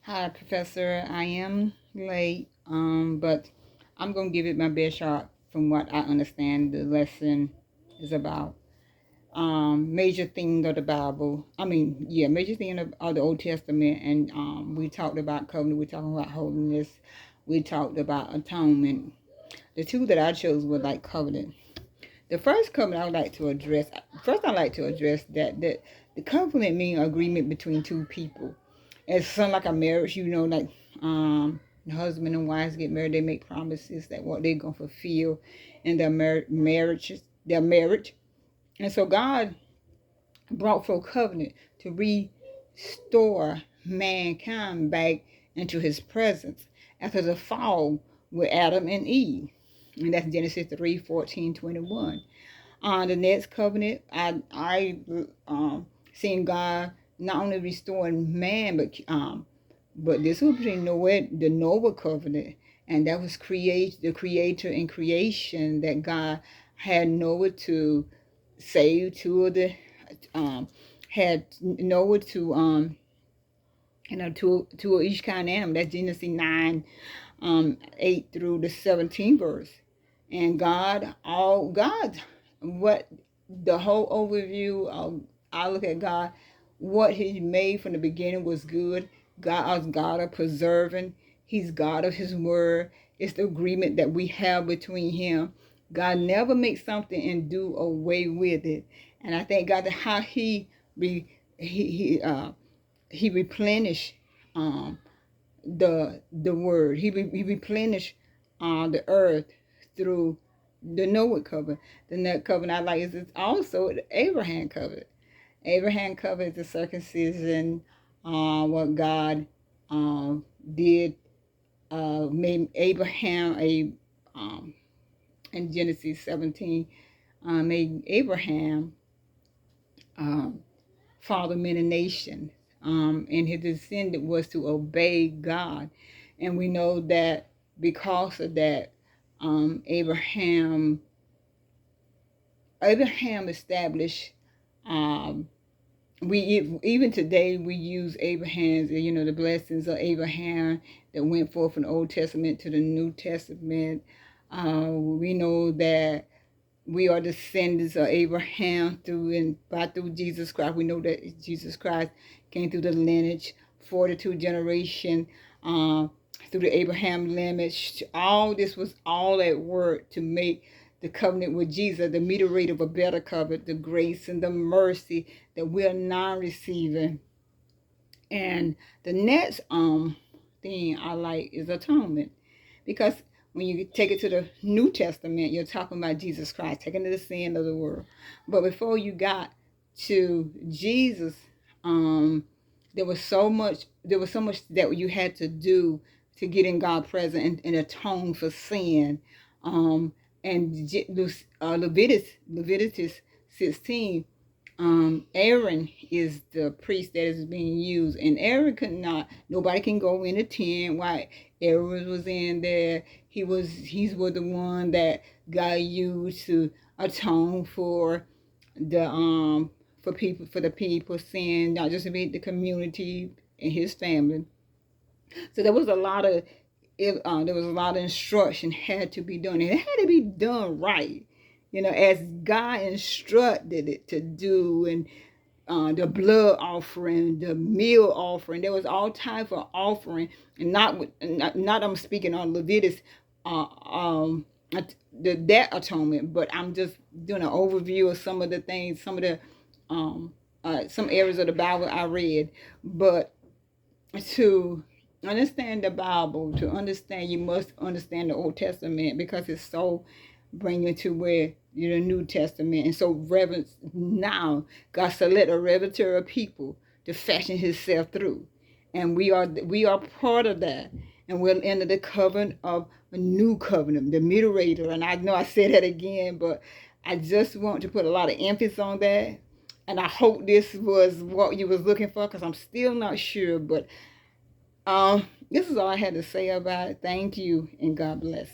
Hi, Professor. I am late, but I'm going to give it my best shot from what I understand the lesson is about. Major theme of the Bible. Major theme of the Old Testament. And we talked about covenant. We talked about holiness. We talked about atonement. The two that I chose were like covenant. The first covenant I would like to address. First, I'd like to address that the covenant means agreement between two people. It's something like a marriage, like husband and wives get married, they make promises that what they're gonna fulfill in their their marriage. And so God brought forth covenant to restore mankind back into his presence after the fall with Adam and Eve. And that's Genesis 3:14-21. On the next covenant, I seen God not only restoring man, but this was between the Noah covenant, and that was the creator and creation that God had Noah to save two of the had Noah to to each kind of animal. That's Genesis 9 8 through the 17th verse. And God, what the whole overview of, I look at God, what he made from the beginning was good. God is God of preserving. He's God of his word. It's the agreement that we have between him. God never makes something and do away with it. And I thank God that how he replenished um, the word. He replenished the earth through the Noah covenant. The next covenant I like is also the Abraham covenant. Abraham covenant is the circumcision, what God did, made Abraham in Genesis 17, made Abraham father many nations. And his descendant was to obey God. And we know that because of that, Abraham established, even today we use Abraham's, the blessings of Abraham that went forth from the Old Testament to the New Testament. We know that we are descendants of Abraham through Jesus Christ. We know that Jesus Christ came through the lineage, 42 generation, through the Abraham lineage. All this was all at work to make the covenant with Jesus, the mediator of a better covenant, the grace and the mercy that we are now receiving. And the next thing I like is atonement, because when you take it to the New Testament, you're talking about Jesus Christ taking the sin of the world. But before you got to Jesus, there was so much that you had to do to get in God's presence and atone for sin. And Leviticus 16, Aaron is the priest that is being used, and Aaron could not. Nobody can go in the tent. Why? Aaron was in there. He's the one that God used to atone for the people sin, not just the community and his family. So there was a lot of instruction had to be done. And it had to be done right, as God instructed it to do. And the blood offering, the meal offering, there was all type of offering. And not I'm speaking on Leviticus, that atonement, but I'm just doing an overview of some of the things, some areas of the Bible I read. But to understand the Bible, you must understand the Old Testament, because it's so bringing to where the New Testament. And so reverence now, God select a reverence people to fashion himself through. And we are part of that. And we're under the covenant of a new covenant, the mediator. And I know I said that again, but I just want to put a lot of emphasis on that. And I hope this was what you was looking for, because I'm still not sure. But this is all I had to say about it. Thank you, and God bless.